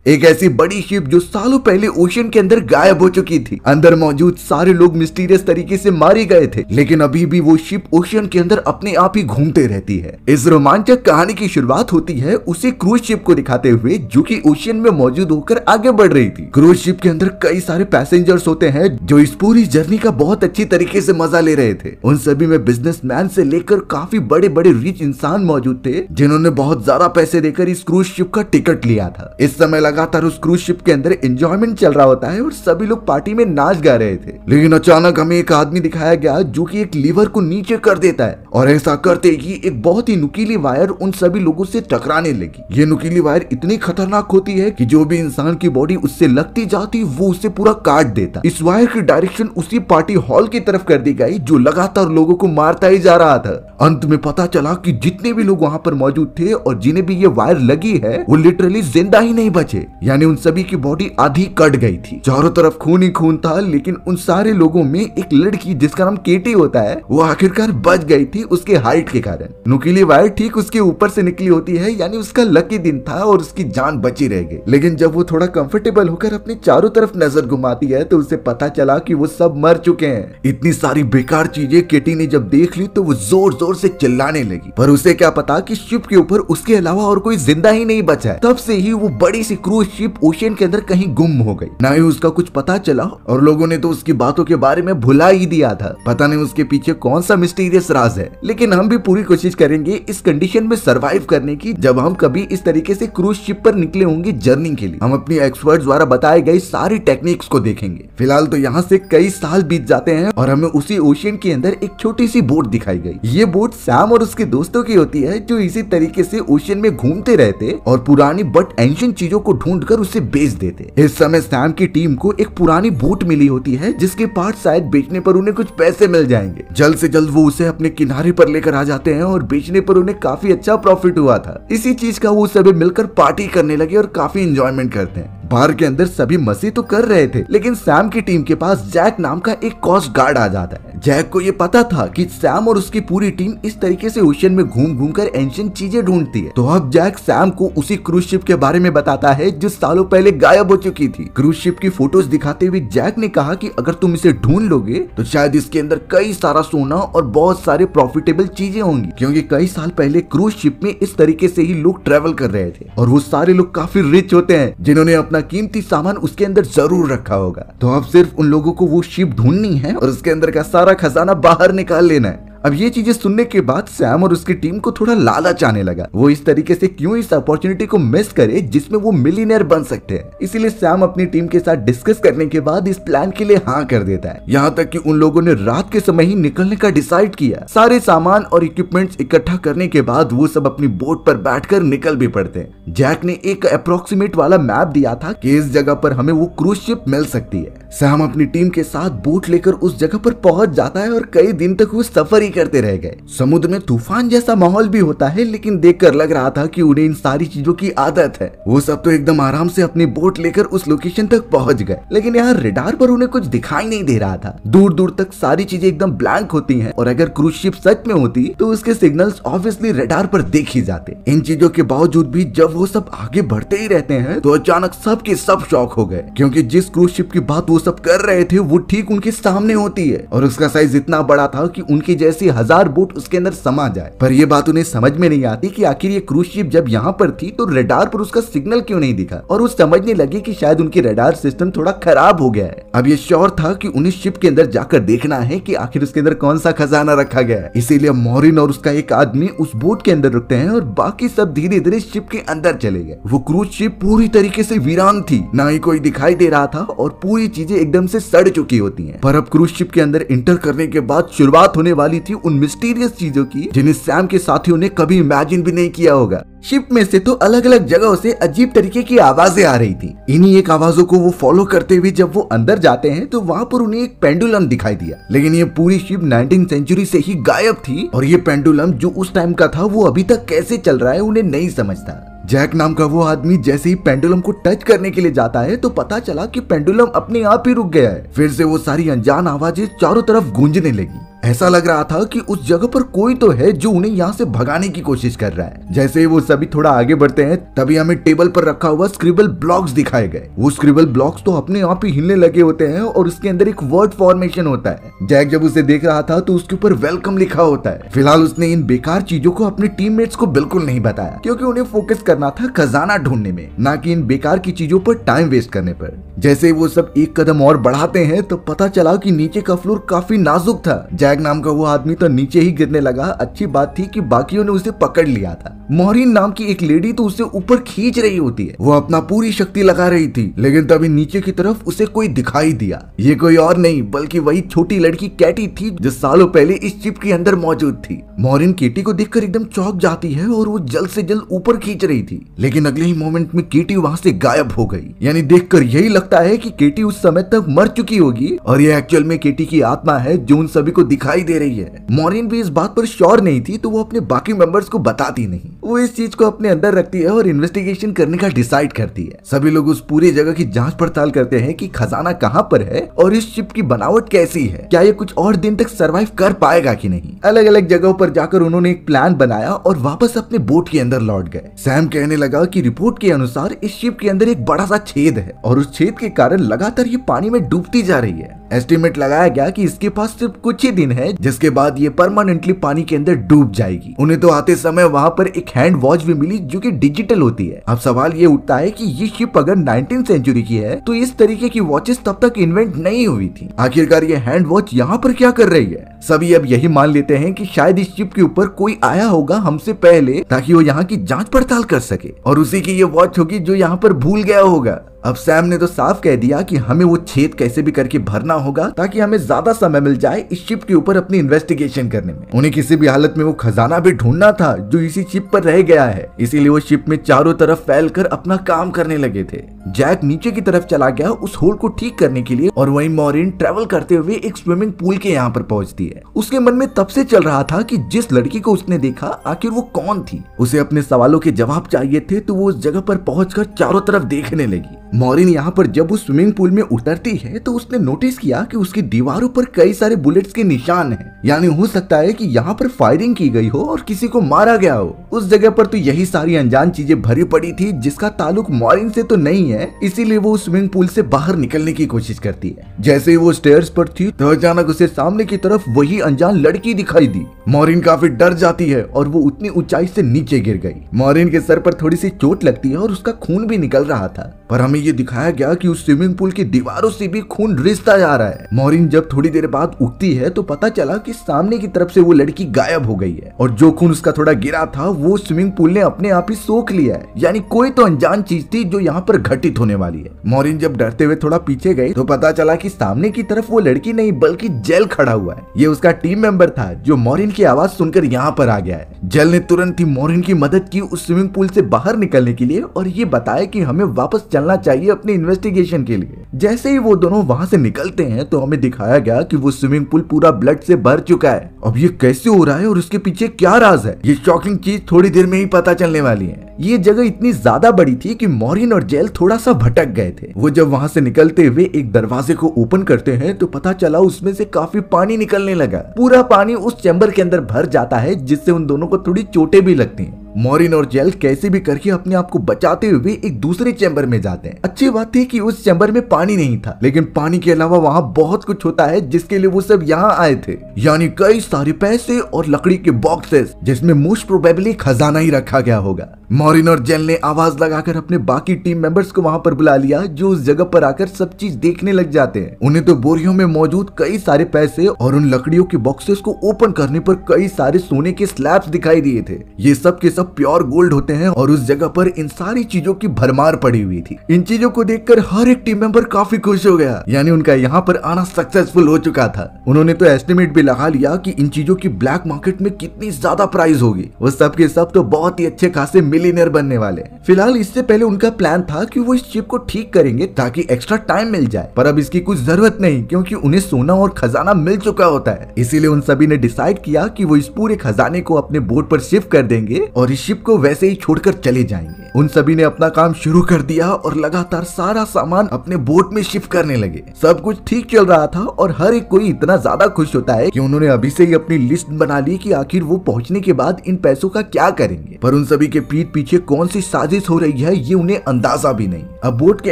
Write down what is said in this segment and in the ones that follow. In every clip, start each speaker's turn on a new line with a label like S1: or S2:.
S1: एक ऐसी बड़ी शिप जो सालों पहले ओशन के अंदर गायब हो चुकी थी। अंदर मौजूद सारे लोग मिस्टीरियस तरीके से मारे गए थे, लेकिन अभी भी वो शिप ओशन के अंदर अपने आप ही घूमते रहती है। इस रोमांचक कहानी की शुरुआत होती है उसी क्रूज शिप को दिखाते हुए जो कि ओशन में मौजूद होकर आगे बढ़ रही थी। क्रूज शिप के अंदर कई सारे पैसेंजर्स होते हैं जो इस पूरी जर्नी का बहुत अच्छी तरीके से मजा ले रहे थे। उन सभी में बिजनेसमैन से लेकर काफी बड़े बड़े रिच इंसान मौजूद थे जिन्होंने बहुत ज्यादा पैसे देकर इस क्रूज शिप का टिकट लिया था। इस समय लगातार उस क्रूज शिप के अंदर एंजॉयमेंट चल रहा होता है और सभी लोग पार्टी में नाच गा रहे थे, लेकिन अचानक हमें एक आदमी दिखाया गया जो कि एक लीवर को नीचे कर देता है और ऐसा करते ही एक बहुत ही नुकीली वायर उन सभी लोगों से टकराने लगी। ये नुकीली वायर इतनी खतरनाक होती है कि जो भी इंसान की बॉडी उससे लगती जाती वो उसे पूरा काट देता। इस वायर की डायरेक्शन उसी पार्टी हॉल की तरफ कर दी गई जो लगातार लोगों को मारता ही जा रहा था। अंत में पता चला कि जितने भी लोग वहां पर मौजूद थे और जिन्हें भी ये वायर लगी है वो लिटरली जिंदा ही नहीं बचे, यानी उन सभी की बॉडी आधी कट गई थी। चारों तरफ खून ही खून था, लेकिन उन सारे लोगों में एक लड़की जिसका नाम केटी होता है वो आखिरकार बच गई थी उसके हाइट के कारण। नुकीली वायर ठीक उसके ऊपर से निकली होती है, यानी उसका लकी दिन था और उसकी जान बची रह गई। लेकिन जब वो थोड़ा कंफर्टेबल होकर अपनी चारों तरफ नजर घुमाती है तो उसे पता चला कि वो सब मर चुके हैं। इतनी सारी बेकार चीजें केटी ने जब देख ली तो वो जोर जोर से चिल्लाने लगी, पर उसे क्या पता कि शिप के ऊपर उसके अलावा और कोई जिंदा ही नहीं बचा है। तब से ही वो बड़ी सी क्रूज शिप ओशन के अंदर कहीं गुम हो गई, ना ही उसका कुछ पता चला और लोगों ने तो उसकी बातों के बारे में भुला ही दिया था। पता नहीं उसके पीछे कौन सा मिस्टीरियस राज है, लेकिन हम भी पूरी कोशिश करेंगे इस कंडीशन में सरवाइव करने की जब हम कभी इस तरीके से क्रूज शिप पर निकले होंगे जर्नी के लिए। हम अपनी एक्सपर्ट द्वारा बताए गए सारी टेक्निक्स को देखेंगे। फिलहाल तो यहाँ से कई साल बीत जाते हैं और हमें उसी ओशन के अंदर एक छोटी सी बोट दिखाई गई। ये बोट सैम और उसके दोस्तों की होती है जो इसी तरीके से ओशन में घूमते रहते और पुरानी बट एंशिएंट चीजों को ढूंढकर उसे बेच देते। इस समय सैम की टीम को एक पुरानी बोट मिली होती है जिसके पार्ट शायद बेचने पर उन्हें कुछ पैसे मिल जाएंगे। जल्द से जल्द वो उसे अपने किनारे पर लेकर आ जाते हैं और बेचने पर उन्हें काफी अच्छा प्रॉफिट हुआ था। इसी चीज का वो सभी मिलकर पार्टी करने लगे और काफी एंजॉयमेंट करते हैं। बार के अंदर सभी मस्ती तो कर रहे थे, लेकिन सैम की टीम के पास जैक नाम का एक कोस्ट गार्ड आ जाता है। जैक को ये पता था कि सैम और उसकी पूरी टीम इस तरीके से ओशन में घूम घूम कर एंशिएंट चीजें ढूंढती है। तो अब जैक सैम को उसी क्रूज शिप के बारे में बताता है जो सालों पहले गायब हो चुकी थी। क्रूज शिप की फोटोज दिखाते हुए जैक ने कहा कि अगर तुम इसे ढूंढ लोगे तो शायद इसके अंदर कई सारा सोना और बहुत सारे प्रॉफिटेबल चीजें होंगी, क्योंकि कई साल पहले क्रूज शिप में इस तरीके से ही लोग ट्रेवल कर रहे थे और वो सारे लोग काफी रिच होते हैं जिन्होंने अपना कीमती सामान उसके अंदर जरूर रखा होगा। तो अब सिर्फ उन लोगों को वो शिप ढूंढनी है और उसके अंदर का सारा खजाना बाहर निकाल लेना है। अब ये चीजें सुनने के बाद सैम और उसकी टीम को थोड़ा लालच आने लगा। वो इस तरीके से क्यों इस अपॉर्चुनिटी को मिस करे जिसमें वो मिलियनेयर बन सकते हैं। इसीलिए सैम अपनी टीम के साथ डिस्कस करने के बाद इस प्लान के लिए हाँ कर देता है। यहाँ तक कि उन लोगों ने रात के समय ही निकलने का डिसाइड किया। सारे सामान और इक्विपमेंट्स इकट्ठा करने के बाद वो सब अपनी बोट पर बैठकर निकल भी पड़ते हैं। जैक ने एक अप्रोक्सीमेट वाला मैप दिया था कि इस जगह पर हमें वो क्रूज शिप मिल सकती है। सैम अपनी टीम के साथ बोट लेकर उस जगह पर पहुंच जाता है और कई दिन तक वो सफर ही करते रह गए। समुद्र में तूफान जैसा माहौल भी होता है, लेकिन देखकर लग रहा था कि उन्हें इन सारी चीजों की आदत है। वो सब तो एकदम आराम से अपनी बोट लेकर उस लोकेशन तक पहुंच गए, लेकिन यहाँ रेडार पर उन्हें कुछ दिखाई नहीं दे रहा था। दूर दूर तक सारी चीजें एकदम ब्लैंक होती हैं और अगर क्रूज शिप सच में होती तो उसके सिग्नल्स ऑब्वियसली रेडार पर देख ही जाते। इन चीजों के बावजूद भी जब वो सब आगे बढ़ते ही रहते हैं तो अचानक सब के सब शॉक हो गए, क्योंकि जिस क्रूज शिप की बात वो सब कर रहे थे वो ठीक उनके सामने होती है और उसका साइज इतना बड़ा था कि उनकी जैसी 1000 बोट उसके अंदर समा जाए। पर ये बात उन्हें समझ में नहीं आती कि आखिर ये क्रूज शिप जब यहाँ पर थी तो रेडार पर उसका सिग्नल क्यों नहीं दिखा, और वो समझने लगे कि शायद उनकी रेडार सिस्टम थोड़ा खराब हो गया है। अब ये श्योर था कि उन्हें शिप के अंदर जाकर देखना है कि आखिर उसके अंदर कौन सा खजाना रखा गया है। इसीलिए मॉरिन और उसका एक आदमी उस बोट के अंदर रुकते हैं और बाकी सब धीरे धीरे शिप के अंदर चले गए। वो क्रूज शिप पूरी तरीके से वीरान थी, ना ही कोई दिखाई दे रहा था और पूरी चीजें एकदम से सड़ चुकी होती हैं। पर अब क्रूज शिप के अंदर इंटर करने के बाद शुरुआत होने वाली थी उन मिस्टीरियस चीजों की जिन्हें सैम के साथियों ने कभी इमेजिन भी नहीं किया होगा। शिप में से तो अलग अलग जगहों से अजीब तरीके की आवाजें आ रही थी। इन्हीं एक आवाजों को वो फॉलो करते हुए जब वो अंदर जाते हैं तो वहाँ पर उन्हें एक पेंडुलम दिखाई दिया, लेकिन ये पूरी शिप 19th सेंचुरी से ही गायब थी और ये पेंडुलम जो उस टाइम का था वो अभी तक कैसे चल रहा है उन्हें नहीं समझता। जैक नाम का वो आदमी जैसे ही पेंडुलम को टच करने के लिए जाता है तो पता चला कि पेंडुलम अपने आप ही रुक गया है। फिर से वो सारी अनजान आवाजें चारों तरफ गूंजने लगी। ऐसा लग रहा था कि उस जगह पर कोई तो है जो उन्हें यहाँ से भगाने की कोशिश कर रहा है। जैसे ही वो सभी थोड़ा आगे बढ़ते हैं तभी हमें टेबल पर रखा हुआ स्क्रिबल ब्लॉक्स दिखाए गए। वो स्क्रिबल ब्लॉक्स तो अपने आप ही हिलने लगे होते हैं और उसके अंदर एक वर्ड फॉर्मेशन होता है। जैक जब उसे देख रहा था तो उसके ऊपर वेलकम लिखा होता है। फिलहाल उसने इन बेकार चीजों को अपने टीममेट्स को बिल्कुल नहीं बताया, क्योंकि उन्हें फोकस करना था खजाना ढूंढने में, ना कि इन बेकार की चीजों पर टाइम वेस्ट करने पर। जैसे ही वो सब एक कदम और बढ़ाते हैं तो पता चला कि नीचे का फ्लोर काफी नाजुक था। जैक नाम का वो आदमी तो नीचे ही गिरने लगा। अच्छी बात थी कि बाकियों ने उसे पकड़ लिया था। मोहरीन नाम की एक लेडी तो उसे ऊपर खींच रही होती है। वो अपना पूरी शक्ति लगा रही थी, लेकिन तभी नीचे की तरफ उसे कोई दिखाई दिया। ये कोई और नहीं बल्कि वही छोटी लड़की कैटी थी जो सालों पहले इस शिप के अंदर मौजूद थी। मोहरीन केटी को देखकर एकदम चौंक जाती है और वो जल्द से जल्द ऊपर खींच रही थी, लेकिन अगले ही मोमेंट में केटी वहां से गायब हो गई। यानी देखकर यही लगता है कि केटी उस समय तक मर चुकी होगी और ये एक्चुअल में केटी की आत्मा है जो उन सभी को दिखाई दे रही है। मोहरीन भी इस बात पर श्योर नहीं थी तो वो अपने बाकी मेंबर्स को बताती नहीं। वो इस चीज को अपने अंदर रखती है और इन्वेस्टिगेशन करने का डिसाइड करती है। सभी लोग उस पूरी जगह की जांच पड़ताल करते हैं कि खजाना कहां पर है और इस शिप की बनावट कैसी है, क्या ये कुछ और दिन तक सरवाइव कर पाएगा कि नहीं। अलग अलग जगहों पर जाकर उन्होंने एक प्लान बनाया और वापस अपने बोट के अंदर लौट गए। सैम कहने लगा कि रिपोर्ट के अनुसार इस शिप के अंदर एक बड़ा सा छेद है और उस छेद के कारण लगातार ये पानी में डूबती जा रही है। एस्टिमेट लगाया गया कि इसके पास सिर्फ कुछ ही दिन है जिसके बाद ये परमानेंटली पानी के अंदर डूब जाएगी। उन्हें तो आते समय वहां पर एक हैंड वॉच भी मिली जो कि डिजिटल होती है। अब सवाल ये उठता है कि ये शिप अगर 19th सेंचुरी की है तो इस तरीके की वॉचेस तब तक इन्वेंट नहीं हुई थी। आखिरकार ये हैंड वॉच यहाँ पर क्या कर रही है। सभी अब यही मान लेते हैं कि शायद इस शिप के ऊपर कोई आया होगा हमसे पहले ताकि वो यहाँ की जांच पड़ताल कर सके और उसी की ये वॉच होगी जो यहाँ पर भूल गया होगा। अब सैम ने तो साफ कह दिया कि हमें वो छेद कैसे भी करके भरना होगा ताकि हमें ज्यादा समय मिल जाए इस शिप के ऊपर अपनी इन्वेस्टिगेशन करने में। उन्हें किसी भी हालत में वो खजाना भी ढूंढना था जो इसी शिप पर रह गया है, इसीलिए वो शिप में चारों तरफ फैलकर अपना काम करने लगे थे। जैक नीचे की तरफ चला गया उस होल को ठीक करने के लिए और वहीं मोहरीन ट्रेवल करते हुए एक स्विमिंग पूल के यहाँ पर पहुंचती है। उसके मन में तब से चल रहा था कि जिस लड़की को उसने देखा आखिर वो कौन थी। उसे अपने सवालों के जवाब चाहिए थे तो वो उस जगह पर पहुंचकर चारों तरफ देखने लगी। मोहरीन यहाँ पर जब वो स्विमिंग पूल में उतरती है तो उसने नोटिस किया कि उसकी दीवारों पर कई सारे बुलेट्स के निशान हैं। यानी हो सकता है कि यहाँ पर फायरिंग की गई हो और किसी को मारा गया हो। उस जगह पर तो यही सारी अनजान चीजें भरी पड़ी थी जिसका ताल्लुक मोहरीन से तो नहीं है, इसीलिए वो स्विमिंग पूल से बाहर निकलने की कोशिश करती है। जैसे ही वो स्टेयर्स पर थी तो अचानक उसे सामने की तरफ वही अनजान लड़की दिखाई दी। मोहरीन काफी डर जाती है और वो उतनी ऊंचाई से नीचे गिर गई। मोहरीन के सर पर थोड़ी सी चोट लगती है और उसका खून भी निकल रहा था, पर हमें ये दिखाया गया कि उस स्विमिंग पूल की दीवारों से भी खून रिसता जा रहा है। मोहरीन जब थोड़ी देर बाद उठती है तो पता चला कि सामने की तरफ से वो लड़की गायब हो गई है और जो खून उसका थोड़ा गिरा था वो स्विमिंग पूल ने अपने आप ही सोख लिया है। यानी कोई तो अनजान चीज थी जो यहाँ पर घटित होने वाली है। मोहरीन जब डरते हुए थोड़ा पीछे गई तो पता चला कि सामने की तरफ वो लड़की नहीं बल्कि जेल खड़ा हुआ है। ये उसका टीम मेंबर था जो मोहरीन की आवाज सुनकर यहाँ पर आ गया है। जेल ने तुरंत ही मोहरीन की मदद की उस स्विमिंग पूल से बाहर निकलने के लिए और ये बताया कि हमें वापस चलना चाहिए अपनी इन्वेस्टिगेशन के लिए। जैसे ही वो दोनों वहां से निकलते हैं तो हमें दिखाया गया कि वो स्विमिंग पूल पूरा ब्लड से भर चुका है। अब ये कैसे हो रहा है और उसके पीछे क्या राज है, ये शॉकिंग चीज थोड़ी देर में ही पता चलने वाली है। ये जगह इतनी ज्यादा बड़ी थी कि मोहरीन और जेल थोड़ा सा भटक गए थे। वो जब वहां से निकलते हुए एक दरवाजे को ओपन करते हैं तो पता चला उसमें से काफी पानी निकलने लगा। पूरा पानी उस चैम्बर के अंदर भर जाता है जिससे उन दोनों को थोड़ी चोटें भी लगती हैं। मोहरीन और जेल कैसे भी करके अपने आप को बचाते हुए एक दूसरे चैम्बर में जाते हैं। अच्छी बात थी कि उस चैम्बर में पानी नहीं था, लेकिन पानी के अलावा वहाँ बहुत कुछ होता है जिसके लिए वो सब यहाँ आए थे। यानी कई सारे पैसे और लकड़ी के बॉक्सेस जिसमें मोस्ट प्रोबेबली खजाना ही रखा गया होगा। मोहरीन और जेल ने आवाज लगाकर अपने बाकी टीम मेंबर्स को वहाँ पर बुला लिया जो उस जगह पर आकर सब चीज देखने लग जाते हैं। उन्हें तो बोरियों में मौजूद कई सारे पैसे और उन लकड़ियों के बॉक्सेस को ओपन करने पर कई सारे सोने के स्लैब्स दिखाई दिए थे। ये सब के सब प्योर गोल्ड होते हैं और उस जगह पर इन सारी चीजों की भरमार पड़ी हुई थी। इन चीजों को देखकर हर एक टीम मेंबर काफी खुश हो गया, यानी उनका यहाँ पर आना सक्सेसफुल हो चुका था। उन्होंने तो एस्टिमेट भी लगा लिया कि इन चीजों की ब्लैक मार्केट में कितनी ज्यादा प्राइस होगी। वो सब के सब तो बहुत ही अच्छे खासे मिलियनेयर बनने वाले। फिलहाल इससे पहले उनका प्लान था कि वो इस शिप को ठीक करेंगे ताकि एक्स्ट्रा टाइम मिल जाए, पर अब इसकी कुछ जरूरत नहीं क्योंकि उन्हें सोना और खजाना मिल चुका होता है। इसीलिए उन सभी ने डिसाइड किया कि वो इस पूरे खजाने को अपने बोट पर शिफ्ट कर देंगे और और इस शिप को वैसे ही छोड़कर चले जाएंगे। उन सभी ने अपना काम शुरू कर दिया और लगातार सारा सामान अपने बोट में शिफ्ट करने लगे। सब कुछ ठीक चल रहा था और हर एक कोई इतना ज्यादा खुश होता है कि उन्होंने अभी से ही अपनी लिस्ट बना ली कि आखिर वो पहुंचने के बाद इन पैसों का क्या करेंगे। पर उन सभी के पीठ पीछे कौन सी साजिश हो रही है ये उन्हें अंदाजा भी नहीं। अब बोट के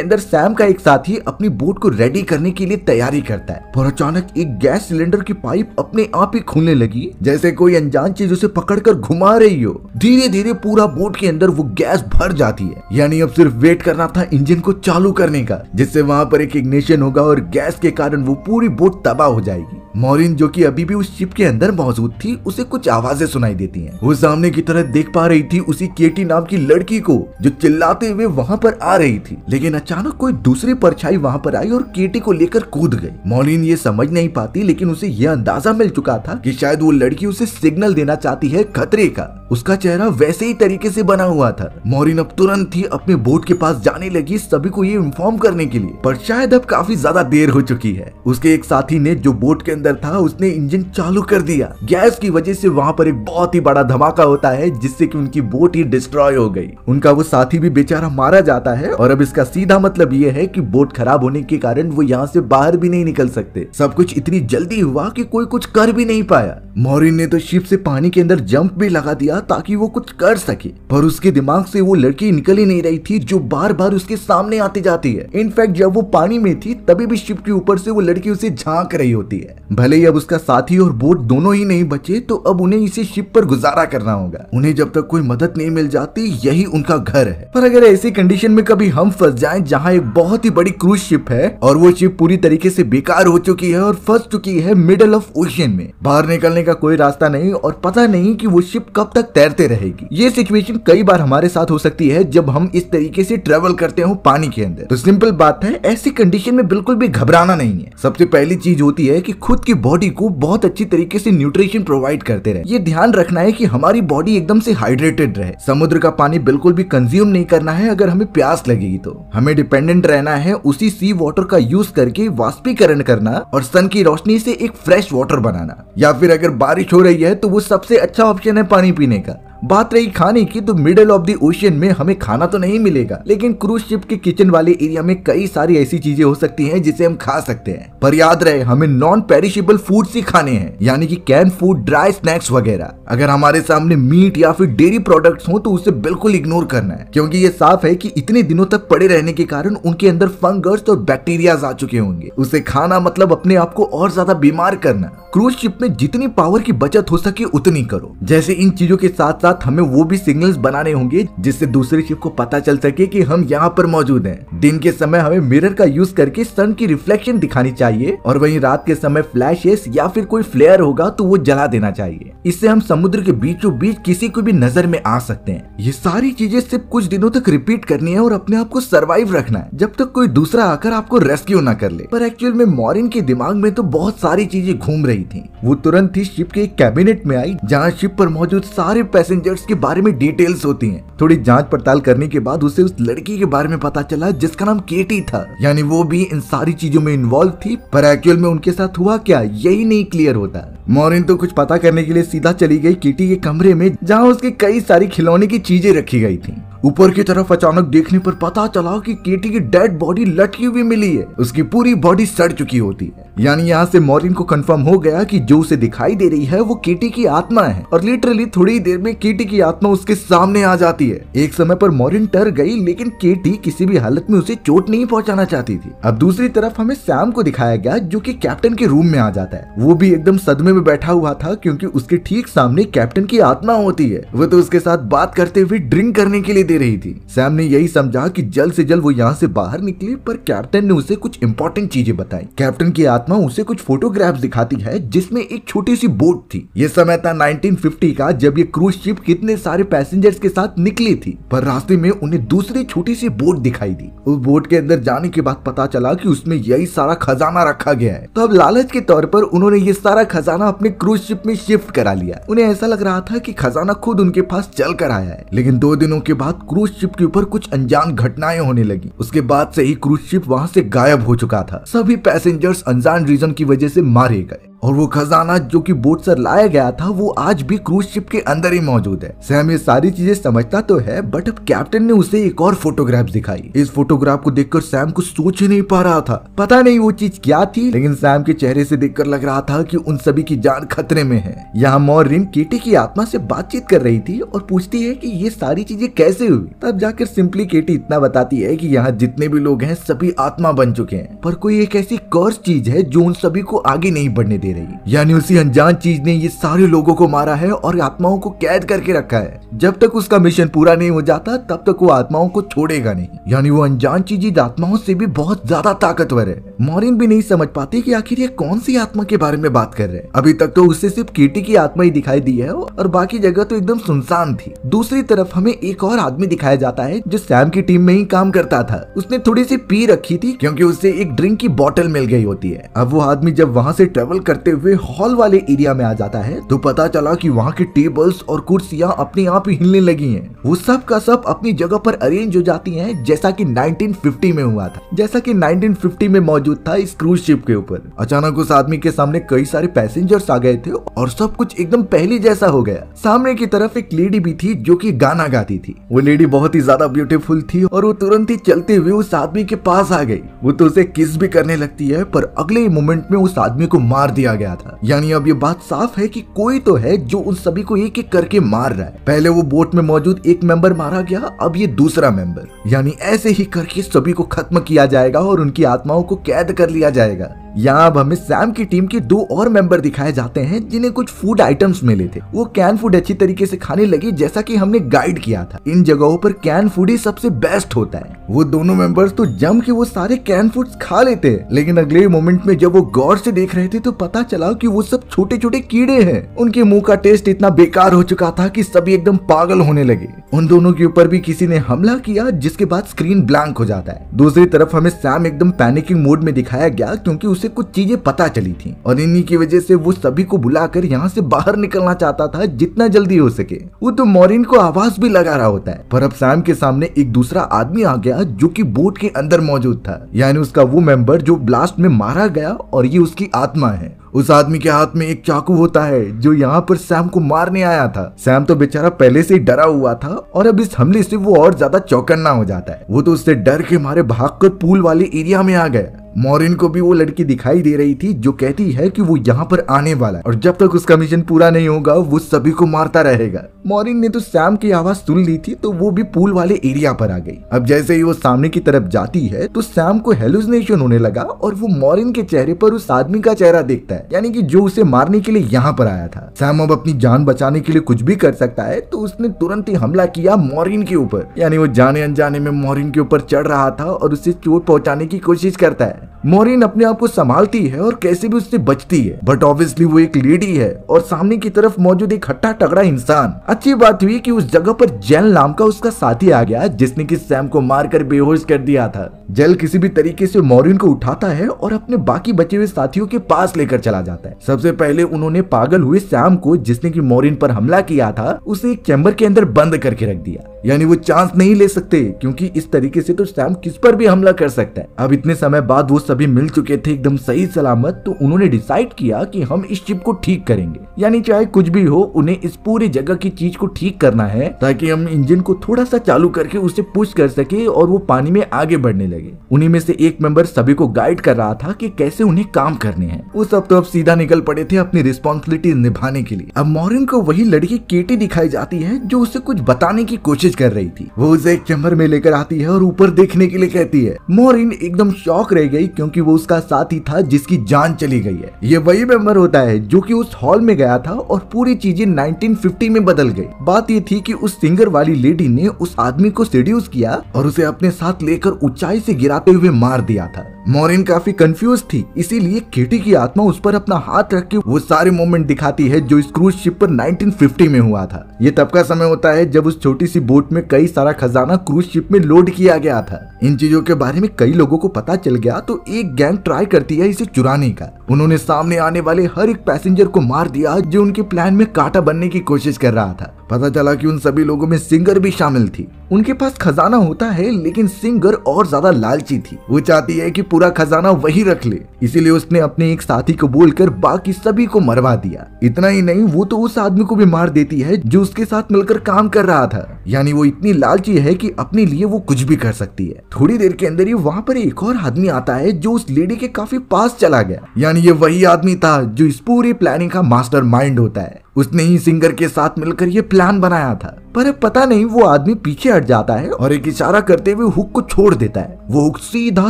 S1: अंदर सैम का एक साथी अपनी बोट को रेडी करने के लिए तैयारी करता है, पर अचानक एक गैस सिलेंडर की पाइप अपने आप ही खुलने लगी, जैसे कोई अनजान चीज उसे पकड़कर घुमा रही हो। धीरे धीरे पूरा बोट के अंदर वो गैस भर जाती है। यानी अब सिर्फ वेट करना था इंजन को चालू करने का, जिससे वहां पर एक इग्निशन होगा और गैस के कारण वो पूरी बोट तबाह हो जाएगी। मॉरिन जो कि अभी भी उस शिप के अंदर मौजूद थी, उसे कुछ आवाजें सुनाई देती हैं। वो सामने की तरफ देख पा रही थी उसी केटी नाम की लड़की को जो चिल्लाते हुए वहां पर आ रही थी, लेकिन अचानक कोई दूसरी परछाई वहां पर आई और केटी को लेकर कूद गई। मॉरिन ये समझ नहीं पाती, लेकिन उसे यह अंदाजा मिल चुका था कि शायद वो लड़की उसे सिग्नल देना चाहती है खतरे का। उसका चेहरा वैसे ही तरीके से बना हुआ था। मॉरिन अब तुरंत ही अपने बोट के पास जाने लगी सभी को ये इन्फॉर्म करने के लिए, पर शायद अब काफी ज्यादा देर हो चुकी है। उसके एक साथी ने जो बोट के अंदर था उसने इंजन चालू कर दिया। गैस की वजह से वहां पर एक बहुत ही बड़ा धमाका होता है, जिससे कि उनकी बोट ही डिस्ट्रॉय हो गई। उनका वो साथी भी बेचारा मारा जाता है और अब इसका सीधा मतलब ये है कि बोट खराब होने के कारण वो यहाँ से बाहर भी नहीं निकल सकते। सब कुछ इतनी जल्दी हुआ कि कोई कुछ कर भी नहीं पाया। मॉरिन ने तो शिप से पानी के अंदर जंप भी लगा दिया ताकि वो कुछ कर सके, पर उसके दिमाग से वो लड़की निकल ही नहीं रही थी जो बार बार उसके सामने आती जाती है। इनफैक्ट जब वो पानी में थी तभी भी शिप के ऊपर से वो लड़की उसे झांक रही होती है। भले ही अब उसका साथी और बोट दोनों ही नहीं बचे, तो अब उन्हें इसी शिप पर गुजारा करना होगा। उन्हें जब तक कोई मदद नहीं मिल जाती यही उनका घर है। पर अगर ऐसी कंडीशन में कभी हम फंस जाएं जहां एक बहुत ही बड़ी क्रूज शिप है और वो शिप पूरी तरीके से बेकार हो चुकी है और फंस चुकी है मिडल ऑफ ओशियन में, बाहर निकलने का कोई रास्ता नहीं और पता नहीं कि वो शिप कब तक तैरते रहेगी। ये सिचुएशन कई बार हमारे साथ हो सकती है जब हम इस तरीके से ट्रेवल करते हो पानी के अंदर। तो सिंपल बात है, ऐसी कंडीशन में बिल्कुल भी घबराना नहीं है। सबसे पहली चीज होती है कि खुद की बॉडी को बहुत अच्छी तरीके से न्यूट्रिशन प्रोवाइड करते रहे। ये ध्यान रखना है कि हमारी बॉडी एकदम से हाइड्रेटेड रहे। समुद्र का पानी बिल्कुल भी कंज्यूम नहीं करना है। अगर हमें प्यास लगेगी तो हमें डिपेंडेंट रहना है उसी सी वाटर का यूज करके वाष्पीकरण करना और सन की रोशनी से एक फ्रेश वाटर बनाना, या फिर अगर बारिश हो रही है तो वो सबसे अच्छा ऑप्शन है पानी पीने का। बात रही खाने की, तो मिडल ऑफ द ओशियन में हमें खाना तो नहीं मिलेगा, लेकिन क्रूज शिप के किचन वाले एरिया में कई सारी ऐसी चीजें हो सकती हैं जिसे हम खा सकते हैं। पर याद रहे हमें नॉन पेरिशेबल फूड्स ही खाने हैं, यानी कि कैन फूड, ड्राई स्नैक्स वगैरह। अगर हमारे सामने मीट या फिर डेयरी प्रोडक्ट्स हो तो उसे बिल्कुल इग्नोर करना है, क्योंकि ये साफ है कि इतने दिनों तक पड़े रहने के कारण उनके अंदर फंगस और बैक्टीरिया आ चुके होंगे। उसे खाना मतलब अपने आप को और ज्यादा बीमार करना। क्रूज शिप में जितनी पावर की बचत हो सके उतनी करो। जैसे इन चीजों के साथ साथ हमें वो भी सिग्नल्स बनाने होंगे जिससे दूसरे शिप को पता चल सके कि हम यहाँ पर मौजूद हैं। दिन के समय हमें मिरर का यूज करके सन की रिफ्लेक्शन दिखानी चाहिए और वहीं रात के समय फ्लैशेस या फिर कोई फ्लेयर होगा तो वो जला देना चाहिए। इससे हम समुद्र के बीचों बीच किसी को भी नजर में आ सकते हैं। ये सारी चीजें सिर्फ कुछ दिनों तक रिपीट करनी है और अपने आप को सर्वाइव रखना है जब तक कोई दूसरा आकर आपको रेस्क्यू ना कर ले। पर एक्चुअल में मॉरिन के दिमाग में तो बहुत सारी चीजें घूम रही थी। वो तुरंत ही शिप के एक कैबिनेट में आई जहाँ शिप पर मौजूद सारे पैसेंजर्स के बारे में डिटेल्स होती हैं। थोड़ी जांच पड़ताल करने के बाद उसे उस लड़की के बारे में पता चला जिसका नाम केटी था, यानी वो भी इन सारी चीजों में इन्वॉल्व थी। पर एक्चुअल में उनके साथ हुआ क्या यही नहीं क्लियर होता। मॉरिन तो कुछ पता करने के लिए सीधा चली गई केटी के कमरे में जहाँ उसके कई सारी खिलौने की चीजें रखी गई थी। ऊपर की तरफ अचानक देखने पर पता चला कि केटी की डेड बॉडी लटकी हुई मिली है। उसकी पूरी बॉडी सड़ चुकी होती है। यानी यहाँ से मॉरिन को कंफर्म हो गया कि जो उसे दिखाई दे रही है वो केटी की आत्मा है और लिटरली थोड़ी देर में केटी की आत्मा उसके सामने आ जाती है। एक समय पर मॉरिन डर गई, लेकिन केटी किसी भी हालत में उसे चोट नहीं पहुंचाना चाहती थी। अब दूसरी तरफ हमें सैम को दिखाया गया जो कि कैप्टन के रूम में आ जाता है। वो भी एकदम सदमे में बैठा हुआ था क्योंकि उसके ठीक सामने कैप्टन की आत्मा होती है। वो तो उसके साथ बात करते हुए ड्रिंक करने के लिए दे रही थी। सैम ने यही समझा कि जल्द से जल्द वो यहाँ से बाहर निकले, पर कैप्टन ने उसे कुछ इंपॉर्टेंट चीजें बताई। कैप्टन की आत्मा उसे कुछ फोटोग्राफ्स दिखाती है जिसमें एक छोटी सी बोट थी। ये समय था 1950 का, जब ये क्रूज शिप कितने सारे पैसेंजर्स के साथ निकली थी। पर रास्ते में उन्हें दूसरी छोटी सी बोट दिखाई दी। उस बोट के अंदर जाने के बाद पता चला कि उसमें यही सारा खजाना रखा गया है। तो अब लालच के तौर पर उन्होंने ये सारा खजाना अपने क्रूज शिप में शिफ्ट करा लिया। उन्हें ऐसा लग रहा था कि खजाना खुद उनके पास चल कर आया है। लेकिन 2 दिनों के बाद क्रूज शिप के ऊपर कुछ अनजान घटनाएं होने लगी। उसके बाद से ही क्रूज शिप वहां से गायब हो चुका था। सभी पैसेंजर्स अनजान रीजन की वजह से मारे गए। और वो खजाना जो कि बोट से लाया गया था वो आज भी क्रूज शिप के अंदर ही मौजूद है। सैम ये सारी चीजें समझता तो है, बट अब कैप्टन ने उसे एक और फोटोग्राफ दिखाई। इस फोटोग्राफ को देखकर सैम कुछ सोच ही नहीं पा रहा था। पता नहीं वो चीज क्या थी, लेकिन सैम के चेहरे से देखकर लग रहा था कि उन सभी की जान खतरे में है। यहाँ मॉरिन केटी की आत्मा से बातचीत कर रही थी और पूछती है कि ये सारी चीजें कैसे हुई। तब जाकर सिंपली केटी इतना बताती है कि यहाँ जितने भी लोग हैं सभी आत्मा बन चुके हैं, पर कोई एक ऐसी कर्स चीज है जो उन सभी को आगे नहीं बढ़ने दे रही। यानी उसी अनजान चीज ने ये सारे लोगों को मारा है और आत्माओं को कैद करके रखा है। जब तक उसका मिशन पूरा नहीं हो जाता तब तक वो आत्माओं को छोड़ेगा नहीं। यानी वो अनजान चीज आत्माओं से भी बहुत ज्यादा ताकतवर है। मॉरिन भी नहीं समझ पाती कि आखिर ये कौन सी आत्मा के बारे में बात कर रहे हैं। अभी तक तो उसे सिर्फ केटी की आत्मा ही दिखाई दी है और बाकी जगह तो एकदम सुनसान थी। दूसरी तरफ हमें एक और आदमी दिखाया जाता है जो सैम की टीम में ही काम करता था। उसने थोड़ी सी पी रखी थी क्योंकि उसे एक ड्रिंक की बोतल मिल गई होती है। अब वो आदमी जब वहाँ से ट्रेवल करते हुए हॉल वाले एरिया में आ जाता है तो पता चला कि वहाँ के टेबल्स और कुर्सियां अपने आप ही हिलने लगी हैं। वो सब का सब अपनी जगह पर अरेंज हो जाती हैं, जैसा कि 1950 में हुआ था, जैसा कि 1950 में मौजूद था इस क्रूज शिप के ऊपर। अचानक उस आदमी के सामने कई सारे पैसेंजर्स आ गए थे और सब कुछ एकदम पहले जैसा हो गया। सामने की तरफ एक लेडी भी थी जो कि गाना गाती थी। वो लेडी बहुत ही ज्यादा ब्यूटीफुल थी और वो तुरंत ही चलते हुए उस आदमी के पास आ गई। वो तो उसे किस भी करने लगती है, पर अगले मोमेंट में उस आदमी को मार दिया गया था। यानी अब ये बात साफ है कि कोई तो है जो उन सभी को एक एक करके मार रहा है। पहले वो बोट में मौजूद एक मेंबर मारा गया, अब ये दूसरा मेंबर। यानी ऐसे ही करके सभी को खत्म किया जाएगा और उनकी आत्माओं को कैद कर लिया जाएगा। यहाँ अब हमें सैम की टीम के दो और मेंबर दिखाए जाते हैं जिन्हें कुछ फूड आइटम्स मिले थे। वो कैन फूड अच्छी तरीके से खाने लगे, जैसा कि हमने गाइड किया था। इन जगहों पर कैन फूड ही सबसे बेस्ट होता है। वो दोनों मेंबर्स तो जम के वो सारे कैन फूड्स खा लेते हैं, लेकिन अगले मोमेंट में जब वो गौर से देख रहे थे तो पता चला कि वो सब छोटे छोटे कीड़े हैं। उनके मुंह का टेस्ट इतना बेकार हो चुका था कि सभी एकदम पागल होने लगे। उन दोनों के ऊपर भी किसी ने हमला किया, जिसके बाद स्क्रीन ब्लैंक हो जाता है। दूसरी तरफ हमें सैम एकदम पैनिकिंग मोड में दिखाया गया क्योंकि उसे कुछ चीजें पता चली थी और इन्हीं की वजह से वो सभी को बुलाकर यहाँ से बाहर निकलना चाहता था जितना जल्दी हो सके। वो तो मॉरिन को आवाज भी लगा रहा होता है, पर अब सैम के सामने एक दूसरा आदमी आ गया जो कि बोट के अंदर मौजूद था। यानी उसका वो मेंबर जो ब्लास्ट में मारा गया और ये उसकी आत्मा है। उस आदमी के हाथ में एक चाकू होता है जो यहाँ पर सैम को मारने आया था। सैम तो बेचारा पहले से ही डरा हुआ था और अब इस हमले से वो और ज्यादा चौकन्ना हो जाता है। वो तो उससे डर के मारे भागकर पूल वाले एरिया में आ गया। मॉरिन को भी वो लड़की दिखाई दे रही थी जो कहती है कि वो यहाँ पर आने वाला है और जब तक उसका मिशन पूरा नहीं होगा वो सभी को मारता रहेगा। मॉरिन ने तो सैम की आवाज सुन ली थी तो वो भी पूल वाले एरिया पर आ गई। अब जैसे ही वो सामने की तरफ जाती है तो सैम को हेलुसिनेशन होने लगा और वो मॉरिन के चेहरे पर उस आदमी का चेहरा देखता है, यानी कि जो उसे मारने के लिए यहाँ पर आया था। सैम अब अपनी जान बचाने के लिए कुछ भी कर सकता है, तो उसने तुरंत ही हमला किया मॉरिन के ऊपर। यानी वो जाने अनजाने में मॉरिन के ऊपर चढ़ रहा था और उसे चोट पहुंचाने की कोशिश करता है। मॉरिन अपने आप को संभालती है और कैसे भी उससे बचती है, बट ऑब्वियसली वो एक लेडी है और सामने की तरफ मौजूद एक हट्टा तगड़ा इंसान। अच्छी बात हुई कि उस जगह पर जेल नाम का उसका साथी आ गया जिसने कि सैम को मारकर बेहोश कर दिया था। जेल किसी भी तरीके से मॉरिन को उठाता है और अपने बाकी बचे हुए साथियों के पास लेकर चला जाता है। सबसे पहले उन्होंने पागल हुए सैम को, जिसने कि मॉरिन पर हमला किया था, उसे एक चैम्बर के अंदर बंद करके रख दिया। यानी वो चांस नहीं ले सकते क्योंकि इस तरीके से तो सैम किस पर भी हमला कर सकता है। अब इतने समय बाद वो सभी मिल चुके थे एकदम सही सलामत, तो उन्होंने डिसाइड किया कि हम इस शिप को ठीक करेंगे। यानी चाहे कुछ भी हो उन्हें इस पूरी जगह की चीज को ठीक करना है ताकि हम इंजन को थोड़ा सा चालू करके उसे पुश कर सके और वो पानी में आगे बढ़ने लगे। उन्हीं में से एक मेंबर सभी को गाइड कर रहा था कि कैसे उन्हें काम करने हैं। वो सब तो अब सीधा निकल पड़े थे अपनी रिस्पॉन्सिबिलिटी निभाने के लिए। अब मॉरिन को वही लड़की केटी दिखाई जाती है जो उसे कुछ बताने की कोशिश कर रही थी। वो उसे एक चैम्बर में लेकर आती है और ऊपर देखने के लिए कहती है। मॉरिन एकदम शॉक रह गई क्योंकि वो उसका साथी था जिसकी जान चली गई है। ये वही मेंबर होता है जो कि उस हॉल में गया था और पूरी चीजें 1950 में बदल गई। बात ये थी कि उस सिंगर वाली लेडी ने उस आदमी को सेड्यूस किया और उसे अपने साथ लेकर ऊंचाई से गिराते हुए मार दिया था। मॉरिन काफी कंफ्यूज थी, इसीलिए केटी की आत्मा उस पर अपना हाथ रख के वो सारे मोमेंट दिखाती है जो इस क्रूज शिप पर 1950 में हुआ था। ये तब का समय होता है जब उस छोटी सी बोट में कई सारा खजाना क्रूज शिप में लोड किया गया था। इन चीजों के बारे में कई लोगों को पता चल गया तो एक गैंग ट्राई करती है इसे चुराने का। उन्होंने सामने आने वाले हर एक पैसेंजर को मार दिया जो उनके प्लान में कांटा बनने की कोशिश कर रहा था। पता चला कि उन सभी लोगों में सिंगर भी शामिल थी। उनके पास खजाना होता है, लेकिन सिंगर और ज्यादा लालची थी। वो चाहती है कि पूरा खजाना वही रख ले, इसीलिए उसने अपने एक साथी को बोलकर बाकी सभी को मरवा दिया। इतना ही नहीं, वो तो उस आदमी को भी मार देती है जो उसके साथ मिलकर काम कर रहा था। यानी वो इतनी लालची है कि अपने लिए वो कुछ भी कर सकती है। थोड़ी देर के अंदर ही वहाँ पर एक और आदमी आता है जो उस लेडी के काफी पास चला गया। यानी ये वही आदमी था जो इस पूरी प्लानिंग का मास्टरमाइंड होता है। उसने ही सिंगर के साथ मिलकर ये प्लान बनाया था। पर अब पता नहीं वो आदमी पीछे हट जाता है और एक इशारा करते हुए हुक को छोड़ देता है। वो हुक सीधा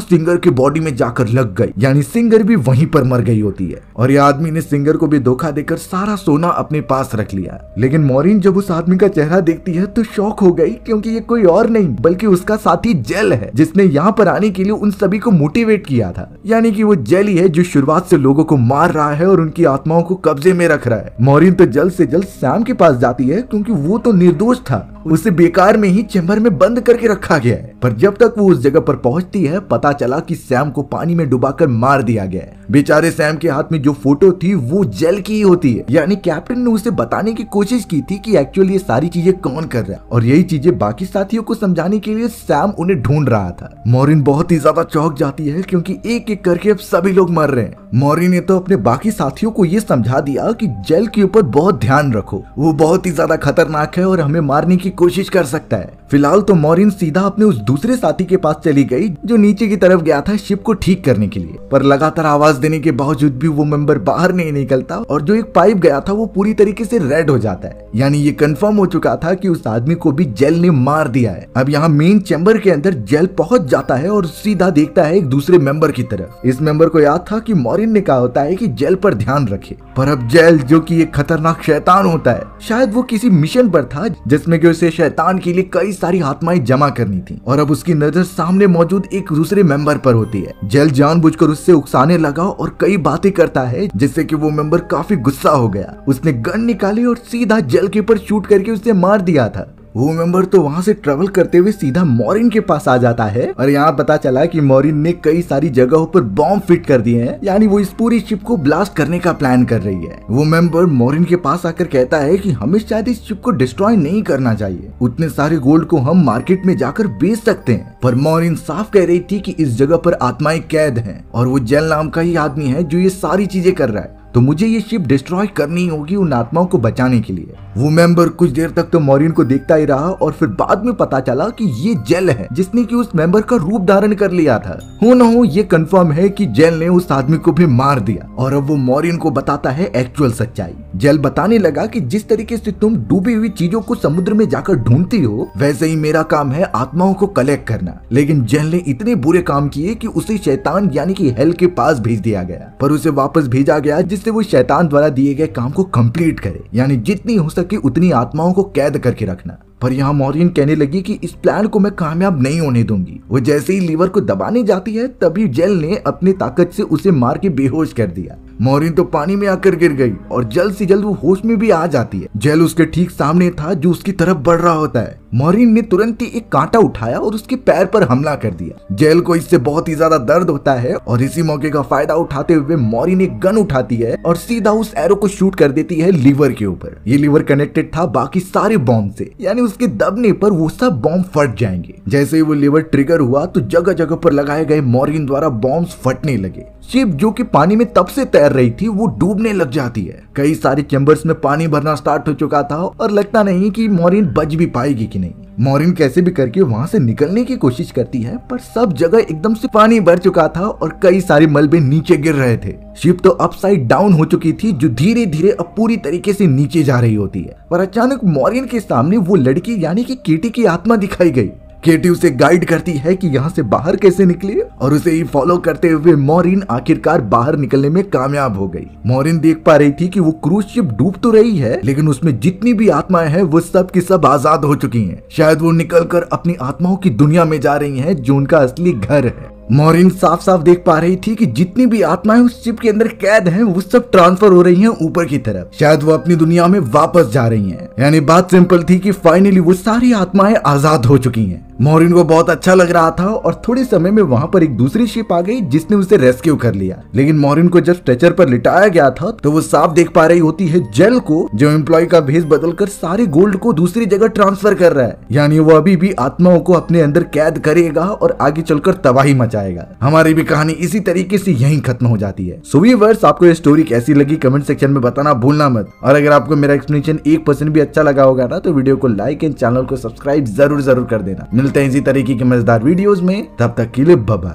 S1: सिंगर के बॉडी में जाकर लग गई, यानी सिंगर भी वहीं पर मर गई होती है। और ये आदमी ने सिंगर को भी धोखा देकर सारा सोना अपने पास रख लिया। लेकिन मॉरिन जब उस आदमी का चेहरा देखती है तो शॉक हो गई, क्योंकि ये कोई और नहीं बल्कि उसका साथी जेल है, जिसने यहाँ पर आने के लिए उन सभी को मोटिवेट किया था। यानी कि वो जेल ही है जो शुरुआत से लोगों को मार रहा है और उनकी आत्माओं को कब्जे में रख रहा है। मॉरिन तो जल्द से जल्द सैम के पास जाती है, क्योंकि वो तो निर्दोष था। उसे बेकार में ही चेम्बर में बंद करके रखा गया है। पर जब तक वो उस जगह पर पहुंचती है, पता चला कि सैम को पानी में डुबाकर मार दिया गया है। बेचारे सैम के हाथ में जो फोटो थी वो जेल की ही होती है। यानी कैप्टन ने उसे बताने की कोशिश की थी कि एक्चुअली ये सारी चीजें कौन कर रहा है, और यही चीजें बाकी साथियों को समझाने के लिए सैम उन्हें ढूंढ रहा था। मॉरिन बहुत ही ज्यादा चौंक जाती है, क्योंकि एक एक करके अब सभी लोग मर रहे हैं। मॉरिन ने तो अपने बाकी साथियों को ये समझा दिया कि जेल के ऊपर बहुत ध्यान रखो, वो बहुत ही ज्यादा खतरनाक है और हमें मारने की कोशिश कर सकता है। फिलहाल तो मॉरिन सीधा अपने उस दूसरे साथी के पास चली गई जो नीचे की तरफ गया था शिप को ठीक करने के लिए। पर लगातार आवाज देने के बावजूद भी वो मेंबर बाहर नहीं निकलता, और जो एक पाइप गया था वो पूरी तरीके से रेड हो जाता है। यानी ये कंफर्म हो चुका था कि उस आदमी को भी जेल ने मार दिया है। अब यहाँ मेन चैम्बर के अंदर जेल पहुंच जाता है और सीधा देखता है एक दूसरे मेंबर की तरफ। इस मेंबर को याद था कि मॉरिन ने कहा होता है कि जेल पर ध्यान रखे, पर अब जेल जो कि एक खतरनाक शैतान होता है, शायद वो किसी मिशन पर था जिसमें कि उसे शैतान के लिए कई सारी आत्माएं जमा करनी थी, और अब उसकी नजर सामने मौजूद एक दूसरे मेंबर पर होती है। जेल जानबूझकर उससे उकसाने लगा और कई बातें करता है, जिससे कि वो मेंबर काफी गुस्सा हो गया। उसने गन निकाली और सीधा जेल के ऊपर शूट करके उसे मार दिया था। वो मेंबर तो वहां से ट्रेवल करते हुए सीधा मॉरिन के पास आ जाता है, और यहाँ पता चला कि मॉरिन ने कई सारी जगहों पर बॉम्ब फिट कर दिए हैं। यानी वो इस पूरी शिप को ब्लास्ट करने का प्लान कर रही है। वो मेंबर मॉरिन के पास आकर कहता है कि हमें शायद इस शिप को डिस्ट्रॉय नहीं करना चाहिए, उतने सारे गोल्ड को हम मार्केट में जाकर बेच सकते हैं। पर मॉरिन साफ कह रही थी कि इस जगह पर आत्माएं कैद हैं, और वो जेल नाम का ही आदमी है जो ये सारी चीजें कर रहा है, तो मुझे ये शिप डिस्ट्रॉय करनी होगी उन आत्माओं को बचाने के लिए। वो मेंबर कुछ देर तक तो मॉरिन को देखता ही रहा, और फिर बाद में पता चला कि ये जेल है जिसने कि उस मेंबर का रूप धारण कर लिया था। हो न हो ये कंफर्म है कि जेल ने उस आदमी को भी मार दिया, और अब वो मॉरिन को बताता है एक्चुअल सच्चाई। जेल बताने लगा कि जिस तरीके से तुम डूबी हुई चीजों को समुद्र में जाकर ढूंढती हो, वैसे ही मेरा काम है आत्माओं को कलेक्ट करना। लेकिन जेल ने इतने बुरे काम किए कि उसे शैतान यानी कि हेल के पास भेज दिया गया, पर उसे वापस भेजा गया जिससे वो शैतान द्वारा दिए गए काम को कंप्लीट करे, यानी जितनी हो सके उतनी आत्माओं को कैद करके रखना। पर यहाँ मॉरिन कहने लगी कि इस प्लान को मैं कामयाब नहीं होने दूंगी। वो जैसे ही लीवर को दबाने जाती है, तभी जेल ने अपनी ताकत से उसे मार के बेहोश कर दिया। मॉरिन तो पानी में आकर गिर गई, और जल्द से जल्द वो होश में भी आ जाती है। जेल उसके ठीक सामने था जो उसकी तरफ बढ़ रहा होता है। मॉरिन ने तुरंत ही एक कांटा उठाया और उसके पैर पर हमला कर दिया। जेल को इससे बहुत ही ज्यादा दर्द होता है, और इसी मौके का फायदा उठाते हुए मॉरिन एक गन उठाती है और सीधा उस एरो को शूट कर देती है लीवर के ऊपर। ये लीवर कनेक्टेड था बाकी सारे बॉम्ब से, यानी उसके दबने पर वो सब बॉम्ब फट जाएंगे। जैसे ही वो लीवर ट्रिगर हुआ तो जगह जगह पर लगाए गए मॉरिन द्वारा बॉम्ब फटने लगे। शिप जो कि पानी में तब से तैर रही थी वो डूबने लग जाती है। कई सारे चैम्बर्स में पानी भरना स्टार्ट हो चुका था, और लगता नहीं कि मॉरिन बच भी पाएगी कि नहीं। मॉरिन कैसे भी करके वहां से निकलने की कोशिश करती है, पर सब जगह एकदम से पानी भर चुका था और कई सारे मलबे नीचे गिर रहे थे। शिप तो अपसाइड डाउन हो चुकी थी, जो धीरे धीरे अब पूरी तरीके से नीचे जा रही होती है। पर अचानक मॉरिन के सामने वो लड़की यानी कि केटी की आत्मा दिखाई गई। केटी उसे गाइड करती है कि यहाँ से बाहर कैसे निकले, और उसे ही फॉलो करते हुए मॉरिन आखिरकार बाहर निकलने में कामयाब हो गई। मॉरिन देख पा रही थी कि वो क्रूज शिप डूब तो रही है, लेकिन उसमें जितनी भी आत्माएं हैं वो सब की सब आजाद हो चुकी हैं। शायद वो निकलकर अपनी आत्माओं की दुनिया में जा रही हैं, जो उनका असली घर है। मॉरिन साफ साफ देख पा रही थी कि जितनी भी आत्माएं उस शिप के अंदर कैद हैं वो सब ट्रांसफर हो रही हैं ऊपर की तरफ। शायद वो अपनी दुनिया में वापस जा रही हैं। यानी बात सिंपल थी कि फाइनली वो सारी आत्माएं आजाद हो चुकी हैं। मॉरिन को बहुत अच्छा लग रहा था और थोड़े समय में वहाँ पर एक दूसरी शिप आ गई जिसने उसे रेस्क्यू कर लिया। लेकिन मॉरिन को जब स्ट्रेचर पर लिटाया गया था तो वो साफ देख पा रही होती है जेल को, जो एम्प्लॉय का भेष बदलकर सारे गोल्ड को दूसरी जगह ट्रांसफर कर रहा है। यानी वो अभी भी आत्माओं को अपने अंदर कैद करेगा और आगे चलकर तबाही मचाएगा। हमारी भी कहानी इसी तरीके से यहीं खत्म हो जाती है। सो व्यूअर्स, आपको ये स्टोरी कैसी लगी कमेंट सेक्शन में बताना भूलना मत। और अगर आपको मेरा एक्सप्लेनेशन 1% भी अच्छा लगा होगा ना तो वीडियो को लाइक एंड चैनल को सब्सक्राइब जरूर कर देना। मिलते हैं इसी तरीके के मजेदार वीडियोस में, तब तक के लिए बाय बाय।